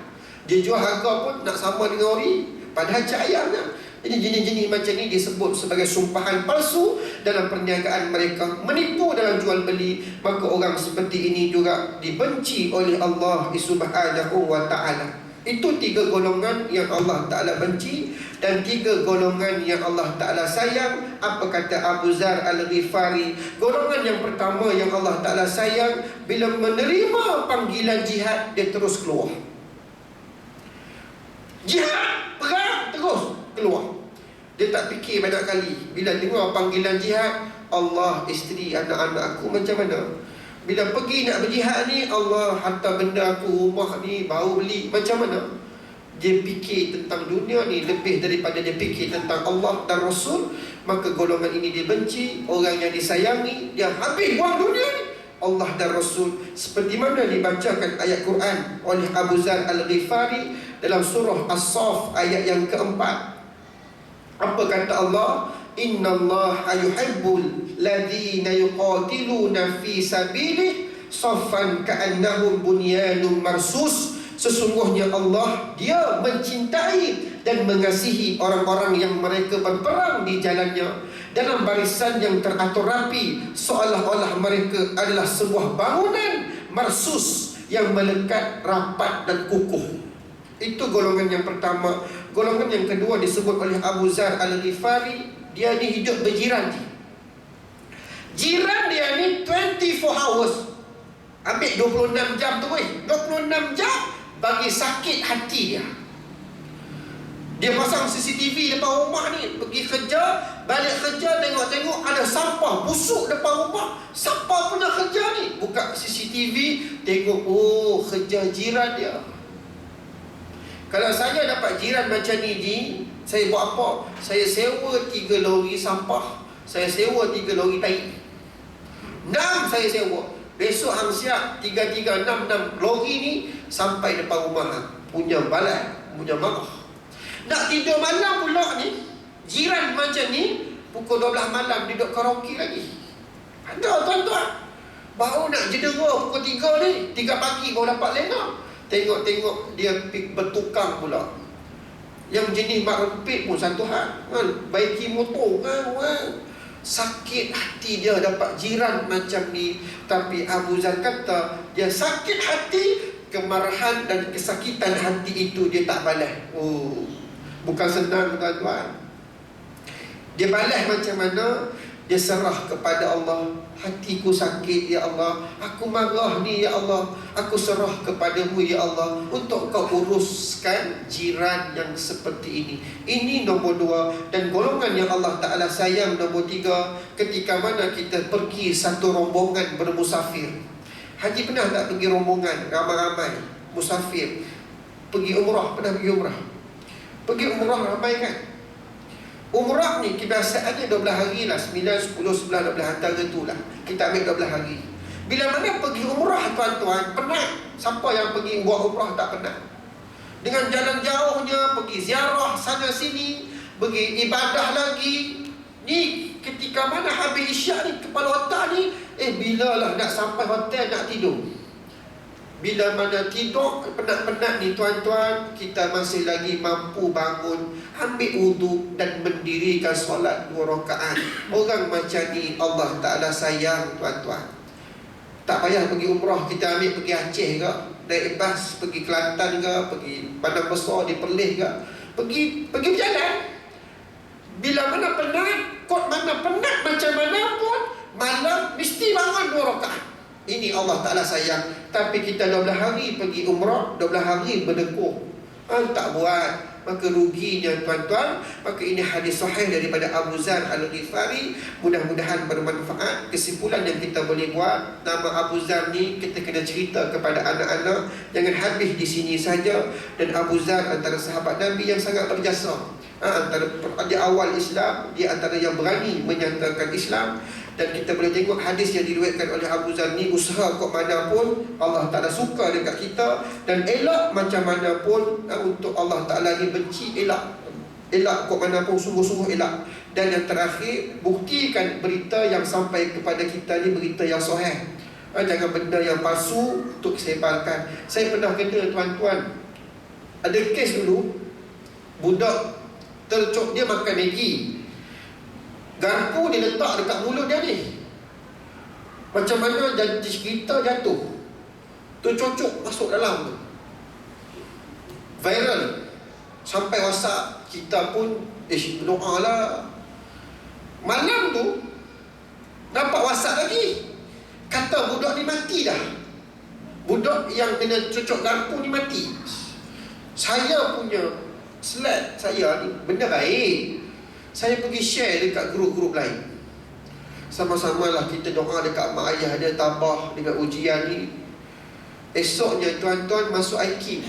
Dia jual harga pun nak sama dengan ori, padahal cak ayamnya. Jadi jenis-jenis macam ni disebut sebagai sumpahan palsu dalam perniagaan mereka, menipu dalam jual beli. Maka orang seperti ini juga dibenci oleh Allah Subhanahu wa ta'ala. Itu 3 golongan yang Allah Ta'ala benci dan 3 golongan yang Allah Ta'ala sayang. Apa kata Abu Zar Al-Ghifari? Golongan yang pertama yang Allah Ta'ala sayang, bila menerima panggilan jihad, dia terus keluar. Jihad, perang, terus keluar. Dia tak fikir banyak kali. Bila dengar panggilan jihad, Allah, isteri, anak-anak aku macam mana? Bila pergi nak berjihad ni, Allah, harta benda aku, rumah ni baru beli, macam mana? Dia fikir tentang dunia ni lebih daripada dia fikir tentang Allah dan Rasul. Maka golongan ini dibenci. Orang yang disayangi, dia habis buang dunia ni, Allah dan Rasul. Seperti mana dibacakan ayat Quran oleh Abu Zar Al-Ghifari dalam surah As-Saff ayat yang keempat. Apa kata Allah? Innallaha yuhibbul ladhina yuqatiluna fi sabilih saffan ka'annahum bunyanun marsus. Sesungguhnya Allah, dia mencintai dan mengasihi orang-orang yang mereka berperang di jalannya dalam barisan yang teratur rapi, seolah-olah mereka adalah sebuah bangunan marsus yang melekat rapat dan kukuh. Itu golongan yang pertama. Golongan yang kedua disebut oleh Abu Zar Al-Ghifari, dia ni hidup berjiran. Jiran dia ni 24 hours. Ambil 26 jam tu 26 jam bagi sakit hati dia. Dia pasang CCTV depan rumah ni, pergi kerja, balik kerja, tengok-tengok ada sampah busuk depan rumah. Siapa pernah kerja ni? Buka CCTV, tengok, kerja jiran dia. Kalau saya dapat jiran macam ni, saya buat apa? Saya sewa 3 lori sampah, saya sewa 3 lori tai. 6 saya sewa. Besok hang siap 3, 6 lori ni sampai depan rumah hang. Punya balai, punya marah. Nak tidur malam pula ni, jiran macam ni, pukul 12 malam dia duduk karaoke lagi. Ada tuan-tuan. Baru nak jedera pukul 3 ni, 3 pagi baru dapat lena. Tengok-tengok dia bertukang pula. Yang jenis mak rempit pun satu hal kan? Baiki motor kan? Sakit hati dia dapat jiran macam ni. Tapi Abu Zar kata, dia sakit hati, kemarahan dan kesakitan hati itu dia tak balas. Bukan senang tuan-tuan. Dia balas macam mana? Dia serah kepada Allah. Hatiku sakit ya Allah, aku marah ni ya Allah, aku serah kepadamu ya Allah, untuk kau uruskan jiran yang seperti ini. Ini nombor 2. Dan golongan yang Allah Ta'ala sayang nombor 3, ketika mana kita pergi satu rombongan bermusafir. Haji pernah tak pergi rombongan ramai-ramai musafir? Pergi umrah, pernah pergi umrah? Pergi umrah ramai kan? Umrah ni kebiasaannya 12 hari lah, 9, 10, 11, 12, antara tu lah. Kita ambil 12 hari. Bila mana pergi umrah tuan-tuan, penat. Siapa yang pergi buat umrah tak penat? Dengan jalan jauhnya, pergi ziarah sana sini, pergi ibadah lagi. Ni ketika mana habis isyak ni, kepala otak ni, bilalah nak sampai hotel nak tidur. Bila mana tidur penat-penat ni tuan-tuan, kita masih lagi mampu bangun, ambil wuduk dan mendirikan solat 2 rakaat. Orang macam ni Allah Ta'ala sayang tuan-tuan. Tak payah pergi umrah, kita ambil pergi Aceh ke, naik bas pergi Kelantan ke, pergi Padang Besar di Perlis ke, pergi berjalan. Bila mana penat, kot mana penat macam mana pun, malam mesti bangun 2 rakaat. Ini Allah Ta'ala sayang. Tapi kita 12 hari pergi umrah, 12 hari berdekung, tak buat, maka ruginya tuan-tuan. Maka ini hadis sahih daripada Abu Zar Al-Ghifari. Mudah-mudahan bermanfaat. Kesimpulan yang kita boleh buat, nama Abu Zar ni kita kena cerita kepada anak-anak, jangan habis di sini saja. Dan Abu Zar antara sahabat Nabi yang sangat berjasa. Antara di awal Islam, dia antara yang berani menyatakan Islam. Dan kita boleh tengok hadis yang diriwayatkan oleh Abu Zar ni, usaha kok mana pun Allah Ta'ala suka dekat kita, dan elak macam mana pun untuk Allah Ta'ala ni benci, elak kok mana pun, sungguh-sungguh elak. Dan yang terakhir, buktikan berita yang sampai kepada kita ni berita yang sahih. Jangan benda yang palsu untuk sebarkan. Saya pernah kena tuan-tuan, ada kes dulu, budak tercok, dia makan Maggi, garpu dia letak dekat mulut dia ni. Macam mana jadi cerita jatuh, tercocok masuk dalam tu, viral sampai WhatsApp. Kita pun doa lah. Malam tu dapat WhatsApp lagi, kata budak ni mati dah. Budak yang kena cocok garpu ni mati. Saya punya slide saya ni benda baik, saya pergi share dekat grup-grup lain. Sama-samalah kita doa dekat mak ayah dia tabah dengan ujian ni. Esoknya tuan-tuan masuk IKIM.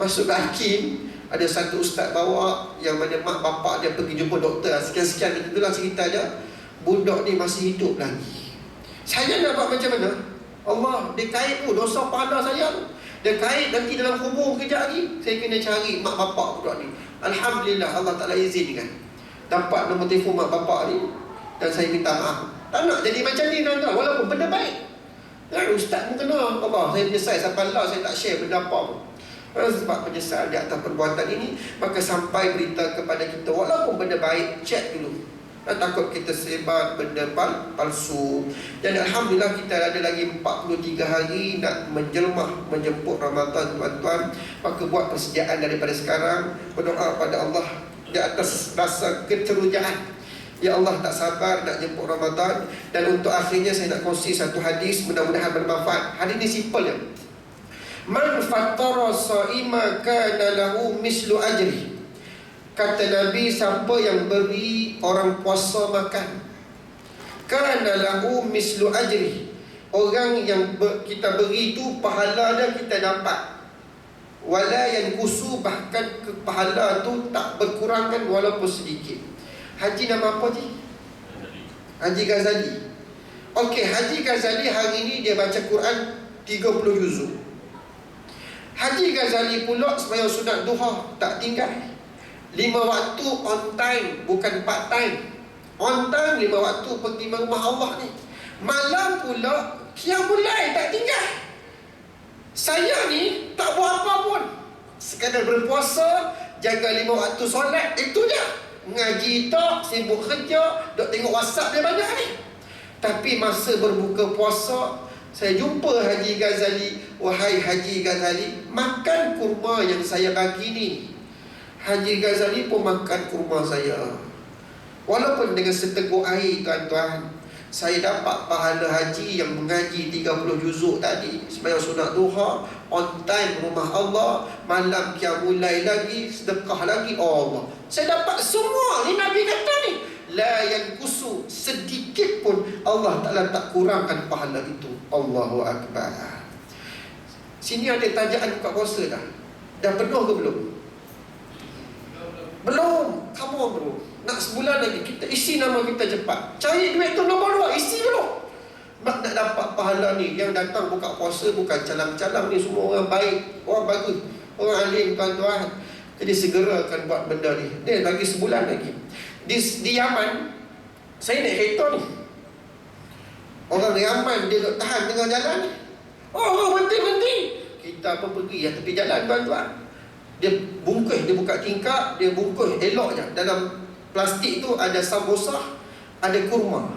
Masuk ke IKIM, ada satu ustaz bawa yang mana mak bapak dia pergi jumpa doktor. Sekian-sekian itulah cerita dia. Budak ni masih hidup lagi. Saya nak buat macam mana? Allah, dia kait tu dosa pahala saya tu. Dia kait nanti dalam kubur kejap lagi. Saya kena cari mak bapak budak ni. Alhamdulillah Allah Ta'ala izinkan dapat nombor telefon mak bapak ni, dan saya minta maaf. Tak nak jadi macam ni tuan-tuan, walaupun benda baik. Ustaz pun kena Allah, saya menyesal sampai Allah saya tak share benda apa pun. Sebab menyesal di atas perbuatan ini, maka sampai berita kepada kita, walaupun benda baik, check dulu. Takut kita sebar benda palsu. Dan Alhamdulillah kita ada lagi 43 hari nak menjelmah menjemput Ramadan tuan-tuan. Maka buat persediaan daripada sekarang, berdoa pada Allah di atas rasa keterujaan. Ya Allah, tak sabar nak jemput Ramadan. Dan untuk akhirnya saya nak kongsi satu hadis, mudah-mudahan bermanfaat. Hadis ni simple je. Man fattara sa'ima kana lahu mislu ajri. Kata Nabi, siapa yang beri orang puasa makan, kana lahu mislu ajri, orang yang kita beri tu pahala dia kita dapat. Wala yanqusu, bahkan pahala tu tak berkurangan walaupun sedikit. Haji nama apa Haji? Haji Ghazali. Okey, Haji Ghazali hari ni dia baca Quran 30 juzuk. Haji Ghazali pula sembahyang sunat duha tak tinggal. 5 waktu on time, bukan part time. On time 5 waktu pergi rumah Allah ni. Malam pula qiyamul lail tak tinggal. Saya ni tak buat apa pun, sekadar berpuasa, jaga 5 waktu solat, itu je. Ngaji tak, sibuk kerja, duk tengok WhatsApp dia banyak ni. Tapi masa berbuka puasa, saya jumpa Haji Ghazali. Wahai Haji Ghazali, makan kurma yang saya bagi ni. Haji Ghazali pun makan kurma saya. Walaupun dengan seteguk air tuan-tuan, saya dapat pahala haji yang mengaji 30 juzuk tadi, sembahyang sunat duha, on time rumah Allah, malam qiyamul lail lagi, sedekah lagi, Allah. Saya dapat semua ni. Nabi kata ni, la yanqusu, sedikit pun Allah Ta'ala tak kurangkan pahala itu. Allahu Akbar. Sini ada tajaan buka puasa dah. Dah penuh ke belum? Belum. Come on bro. Nak sebulan lagi kita isi nama kita cepat. Cari duit tu nombor 2, isi dulu. Nak dapat pahala ni. Yang datang buka puasa bukan calang-calang ni, semua orang baik, orang bagus, orang alim tuan-tuan. Jadi segerakan buat benda ni. Dia lagi sebulan lagi. Di Yaman, saya naik kereta ni. Orang Yaman dia tak tahan tengah jalan ni. Oh, berhenti. Kita pun pergi ya tepi jalan tuan-tuan. Dia bungkus, dia buka tingkap, dia bungkus elok je. Dalam plastik tu ada samosa, ada kurma.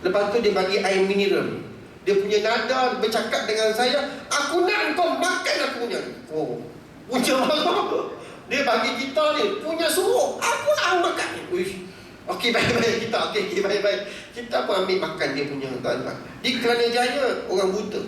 Lepas tu dia bagi air mineral. Dia punya nada bercakap dengan saya, aku nak kau makan aku punya. Oh, punya apa? Dia bagi kita ni punya suruh, aku nak makan. Uish. Okey, baik-baik kita. Okey, baik-baik. Kita pun ambil makan dia punya tuan-tuan. Di Kelana Jaya orang buta.